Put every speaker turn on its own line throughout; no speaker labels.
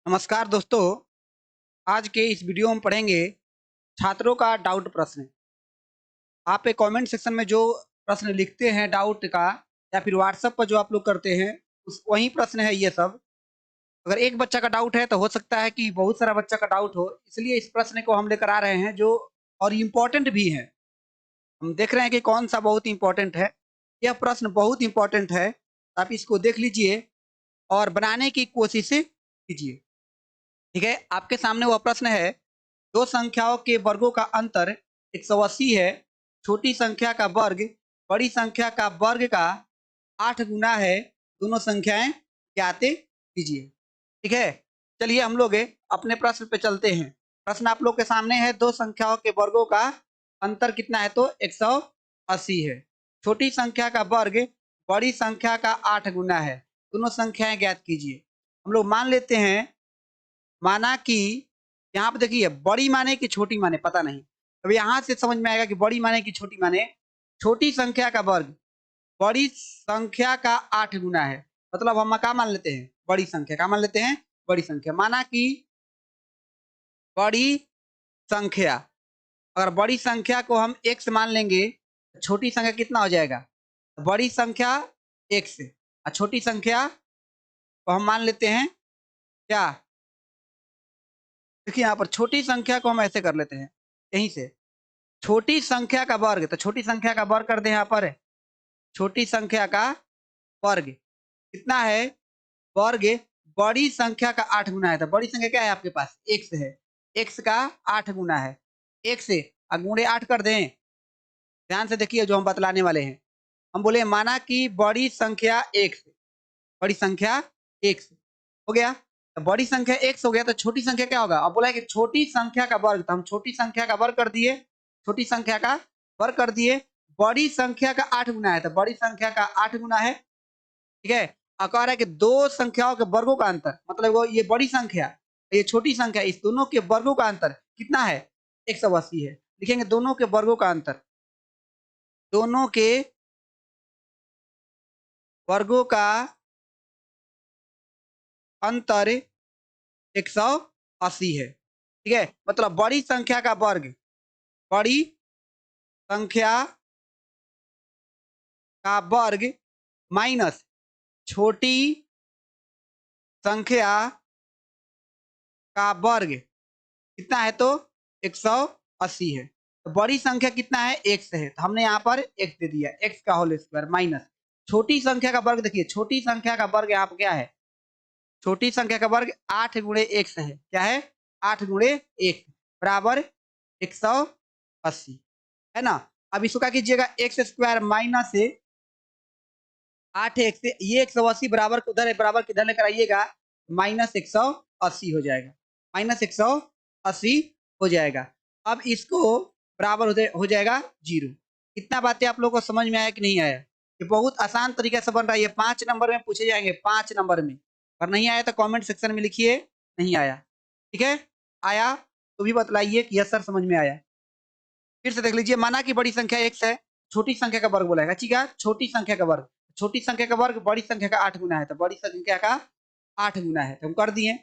नमस्कार दोस्तों। आज के इस वीडियो में पढ़ेंगे छात्रों का डाउट प्रश्न। आप एक कमेंट सेक्शन में जो प्रश्न लिखते हैं डाउट का या फिर व्हाट्सएप पर जो आप लोग करते हैं उस वही प्रश्न है ये सब। अगर एक बच्चा का डाउट है तो हो सकता है कि बहुत सारा बच्चा का डाउट हो, इसलिए इस प्रश्न को हम लेकर आ रहे हैं जो और इम्पोर्टेंट भी है। हम देख रहे हैं कि कौन सा बहुत इम्पोर्टेंट है। यह प्रश्न बहुत इम्पोर्टेंट है, आप इसको देख लीजिए और बनाने की कोशिश कीजिए। ठीक है, आपके सामने वह प्रश्न है, दो संख्याओं के वर्गों का अंतर 180 है। छोटी संख्या का वर्ग बड़ी संख्या का वर्ग का 8 गुना है। दोनों संख्याएं ज्ञात कीजिए। ठीक है, चलिए हम लोग अपने प्रश्न पे चलते हैं। प्रश्न आप लोग के सामने है, दो संख्याओं के वर्गों का अंतर कितना है तो 180 है। छोटी संख्या का वर्ग बड़ी संख्या का 8 गुना है। दोनों संख्याएं ज्ञात कीजिए। हम लोग मान लेते हैं, माना कि यहाँ पे देखिए बड़ी माने कि छोटी माने पता नहीं। अब यहाँ से समझ में आएगा कि बड़ी माने कि छोटी माने। छोटी संख्या का वर्ग बड़ी संख्या का 8 गुना है, मतलब हम क्या मान लेते हैं, बड़ी संख्या। क्या मान लेते हैं, बड़ी संख्या। माना कि बड़ी संख्या, अगर बड़ी संख्या को हम x मान लेंगे तो छोटी संख्या कितना हो जाएगा, बड़ी संख्या x और छोटी संख्या को हम मान लेते हैं क्या। देखिए यहाँ पर छोटी संख्या को हम ऐसे कर लेते हैं, यहीं से छोटी संख्या का वर्ग, तो छोटी संख्या का वर्ग कर दे। यहाँ पर छोटी संख्या का वर्ग कितना है, वर्ग बड़ी संख्या का 8 गुना है। तो बड़ी संख्या क्या है आपके पास, x है। x का 8 गुना है, x से गुणे 8 कर दें। ध्यान से देखिए जो हम बतलाने वाले हैं। हम बोले माना कि बड़ी संख्या x, बड़ी संख्या x हो गया। तो बड़ी संख्या x हो गया तो छोटी संख्या क्या होगा। अब बोला है कि छोटी संख्या का वर्ग, तो हम छोटी संख्या का वर्ग कर दिए। छोटी संख्या का वर्ग कर दिए। बड़ी संख्या का 8 गुना है, तो बड़ी संख्या का 8 गुना है। ठीक है, और कह रहा है कि दो संख्याओं के वर्गों का अंतर, मतलब वो ये बड़ी संख्या ये छोटी संख्या, इस दोनों के वर्गों का अंतर कितना है, 180 है। लिखेंगे दोनों के वर्गों का अंतर, दोनों के वर्गों का अंतर 180 है। ठीक है, मतलब बड़ी संख्या का वर्ग, बड़ी संख्या का वर्ग माइनस छोटी संख्या का वर्ग कितना है तो 180 है। तो बड़ी संख्या कितना है, x है, तो हमने यहाँ पर x दे दिया, x का होल स्क्वायर माइनस छोटी संख्या का वर्ग। देखिए छोटी संख्या का वर्ग यहाँ पर क्या है, छोटी संख्या का वर्ग 8 गुणे x है। क्या है, 8 गुणे x बराबर 180 है ना। अब इसको क्या कीजिएगा, एक्स स्क्वायर माइनस 8x, ये 180 बराबर उधर है, बराबर किधर लेकर आइएगा, माइनस 180 हो जाएगा, माइनस 180 हो जाएगा। अब इसको बराबर हो जाएगा 0। इतना बातें आप लोगों को समझ में आया कि नहीं आया। ये बहुत आसान तरीके से बन रहा है, ये 5 नंबर में पूछे जाएंगे, 5 नंबर में। अगर नहीं आया तो कमेंट सेक्शन में लिखिए नहीं आया। ठीक है, आया तो भी बतलाइए कि यस सर समझ में आया। फिर से देख लीजिए, माना कि बड़ी संख्या x है, छोटी संख्या का वर्ग बोलेगा। ठीक है, छोटी संख्या का वर्ग, छोटी संख्या का वर्ग बड़ी संख्या का 8 गुना है, तो बड़ी संख्या का 8 गुना है, तो हम कर दिए।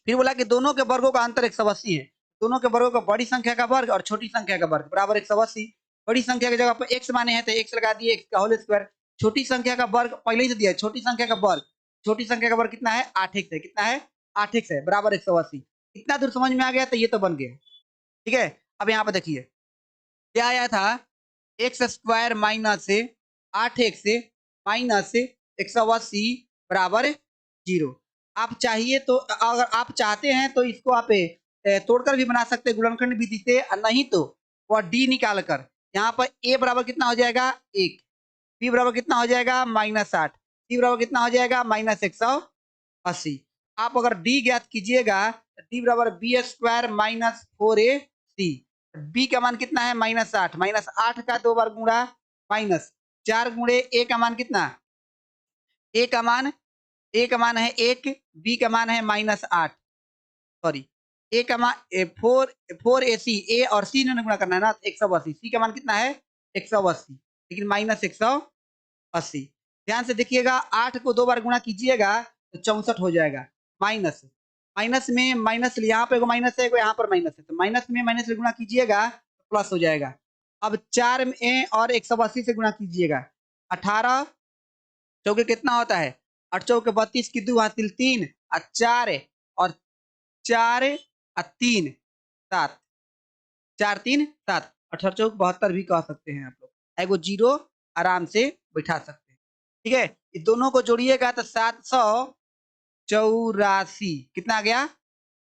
फिर बोला कि दोनों के वर्गों का अंतर 180 है। दोनों के वर्गों का बड़ी संख्या का वर्ग और छोटी संख्या का वर्ग बराबर 180। बड़ी संख्या की जगह पर x माने हैं तो x लगा दिए, x का होल स्क्वायर। छोटी संख्या का वर्ग पहले ही से दिया है, छोटी संख्या का वर्ग, छोटी संख्या का वर्ग कितना है, 8x है। कितना है, 8x है, बराबर 180। इतना दूर समझ में आ गया तो ये तो बन गया। ठीक है, अब यहाँ पे देखिए क्या आया था, x square minus 8x minus 180 बराबर 0। आप चाहिए तो, अगर आप चाहते हैं तो इसको आप तोड़कर भी बना सकते हैं गुणनखंड विधि से, नहीं तो वह डी निकाल कर यहाँ पर a बराबर कितना हो जाएगा 1, b बराबर कितना हो जाएगा -8, c बराबर कितना हो जाएगा -180। आप अगर d ज्ञात कीजिएगा तो d बराबर B square minus 4ac, b का मान कितना है -8, -8 का 2 बार गुणा माइनस 4 गुणे a का मान कितना, a का मान है 1, b का मान है -8, सॉरी a का मान 4ac, a और c ने गुणा करना है ना, 180। c का मान कितना है 180, लेकिन -180। ध्यान से देखिएगा, 8 को 2 बार गुणा कीजिएगा तो 64 हो जाएगा, माइनस माइनस में माइनस, यहाँ पे माइनस है, यहाँ पर माइनस है, तो माइनस में माइनस से गुणा कीजिएगा तो प्लस हो जाएगा। अब 4 में और 180 से गुणा कीजिएगा, 18 चौके कितना होता है, 8 चौके 32 की 2 हासिल 3 और 4 और 4 और 3 7, 4 3 7, 18 चौक 72 भी कह सकते हैं आप लोग। एगो जीरो आराम से बैठा सकते हैं, ठीक है। इस दोनों को जोड़िएगा तो 784, कितना आ गया,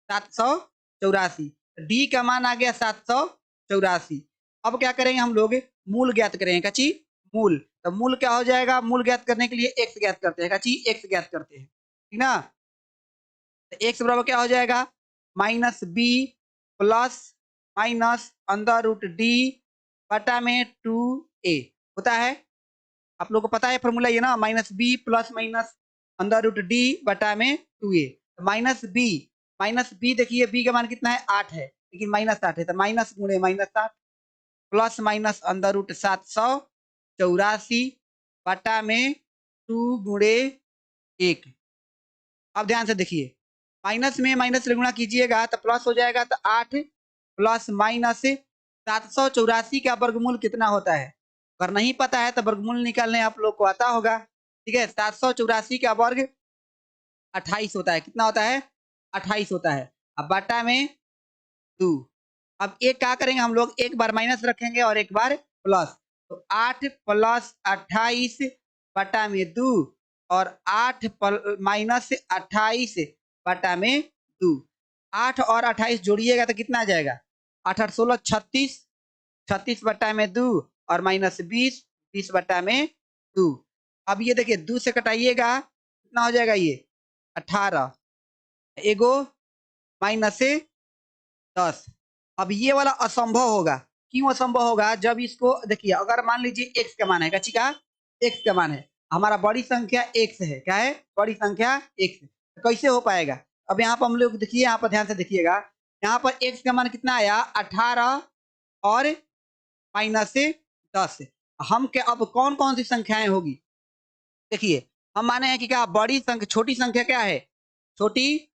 784। डी का मान आ गया 784। अब क्या करेंगे हम लोग, मूल ज्ञात करेंगे कची, मूल। तो मूल क्या हो जाएगा, मूल ज्ञात करने के लिए एक्स ज्ञात करते हैं कची, एक्स ज्ञात करते हैं, ठीक ना। तो एक्स बराबर क्या हो जाएगा, minus B plus minus under root D बटा में 2a होता है। आप लोग को पता है फॉर्मूला ये ना, minus B plus minus under root D बटा में 2a। माइनस बी देखिए, बी का मान कितना है, 8 है, लेकिन माइनस 8 है, तो माइनस गुणे minus 8 plus minus under root 784 बटा में 2 गुणे 1। अब ध्यान से देखिए, माइनस में माइनस से गुणा कीजिएगा तो प्लस हो जाएगा, तो 8 प्लस माइनस 784 का वर्गमूल कितना होता है, अगर नहीं पता है तो वर्गमूल निकालने आप लोग को आता होगा, ठीक है। 784 का वर्ग 28 होता है, कितना होता है, 28 होता है। अब बटा में 2, अब एक क्या करेंगे हम लोग, एक बार माइनस रखेंगे और एक बार प्लस, तो 8 प्लस 28 बटा में 2 और 8 माइनस 28 बटा में 2। 8 और 28 जोड़िएगा तो कितना आ जाएगा, 8 8 16 36, 36 बटा में 2 और माइनस 20, 20 बटा में 2। अब ये देखिए 2 से कटाइएगा कितना हो जाएगा, ये 18, एगो माइनस से 10। अब ये वाला असंभव होगा, क्यों असंभव होगा, जब इसको देखिए, अगर मान लीजिए एक्स का मान है कची का, एक्स का मान है, हमारा बड़ी संख्या एक्स है, क्या है, बड़ी संख्या एक्स, तो कैसे हो पाएगा। अब यहाँ पर हम लोग देखिए, यहाँ पर ध्यान से देखिएगा, यहाँ पर एक्स का मान कितना आया, 18 और माइनस से 10। हम क्या, अब कौन कौन सी संख्याएं होगी, देखिए हम माने हैं कि क्या, बड़ी संख्या, छोटी संख्या क्या है, छोटी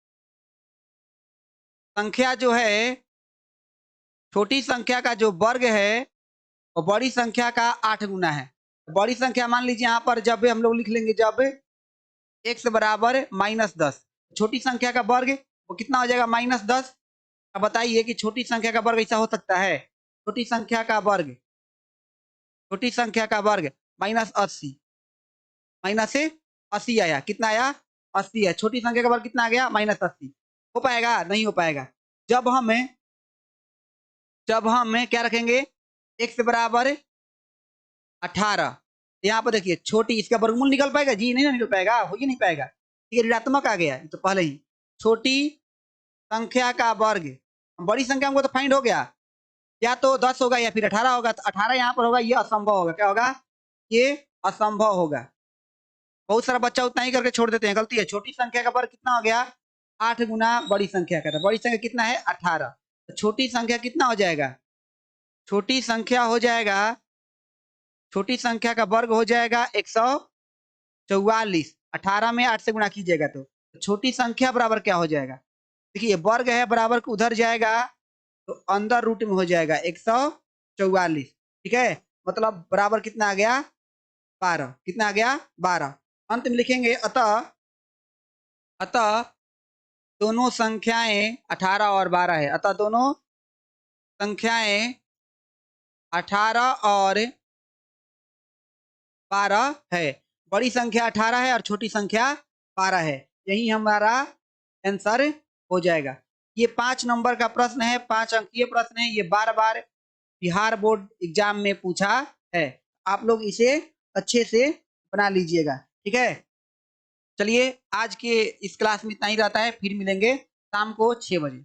संख्या जो है, छोटी संख्या का जो वर्ग है वो बड़ी संख्या का 8 गुना है। बड़ी संख्या मान लीजिए यहाँ पर जब हम लोग लिख लेंगे, जब x बराबर -10, छोटी संख्या का वर्ग वो कितना हो जाएगा, -10। अब बताइए कि छोटी संख्या का वर्ग ऐसा हो सकता है, छोटी संख्या का वर्ग, छोटी संख्या का वर्ग -80, माइनस से 80 आया, कितना आया, 80 है, छोटी संख्या का वर्ग कितना आ गया, -80। हो पाएगा, नहीं हो पाएगा। जब हम क्या रखेंगे, x बराबर 18, यहाँ पर देखिए छोटी, इसका वर्गमूल निकल पाएगा जी, नहीं ना निकल पाएगा, हो ही नहीं पाएगा, ठीक है, ऋणात्मक आ गया तो पहले ही। छोटी संख्या का वर्ग, बड़ी संख्या हमको तो फाइंड हो गया, या तो 10 होगा या फिर 18 होगा, तो 18 यहाँ पर होगा, ये असंभव होगा, क्या होगा, ये असंभव होगा। बहुत सारा बच्चा उतना ही करके छोड़ देते हैं, गलती है। छोटी संख्या का वर्ग कितना हो गया, 8 गुना बड़ी संख्या का, बड़ी संख्या कितना है, 18, तो छोटी संख्या कितना हो जाएगा, छोटी संख्या हो जाएगा, छोटी संख्या का वर्ग हो जाएगा 144। 18 में 8 से गुणा कीजिएगा तो छोटी संख्या बराबर क्या हो जाएगा, देखिए वर्ग है, बराबर को उधर जाएगा तो अंदर रूट में हो जाएगा 144, ठीक है, मतलब बराबर कितना आ गया, 12, कितना आ गया, 12। अंत में लिखेंगे अतः, अतः दोनों संख्याएं 18 और 12 है, अतः दोनों संख्याएं 18 और 12 है, बड़ी संख्या 18 है और छोटी संख्या 12 है, यही हमारा आंसर हो जाएगा। ये 5 नंबर का प्रश्न है, 5 अंकीय प्रश्न है, ये बार बार बिहार बोर्ड एग्जाम में पूछा है, आप लोग इसे अच्छे से बना लीजिएगा, ठीक है। चलिए आज के इस क्लास में इतना ही रहता है, फिर मिलेंगे शाम को 6 बजे।